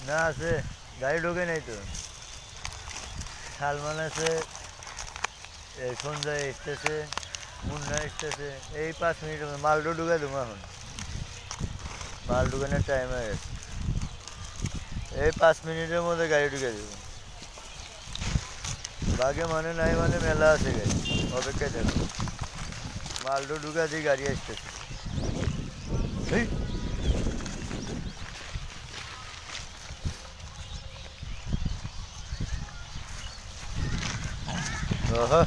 না আছে, গাড়ি ঢোকে নাই তো। সালমান আছে, সন্ধ্যা এসতেছে, মুন্না এসতেছে। এই 5 মিনিটের মধ্যে মালটো ঢুকে দেবো এখন। মাল ঢুকানোর টাইম হয়ে গেছে। এই 5 মিনিটের মধ্যে গাড়ি ঢুকে দেবো। বাগে মানে নাই মানে মেলা আছে গাড়ি, অপেক্ষায় থাকো। মালটো ঢুকা দিয়ে গাড়ি আসতেছে। এই ওহো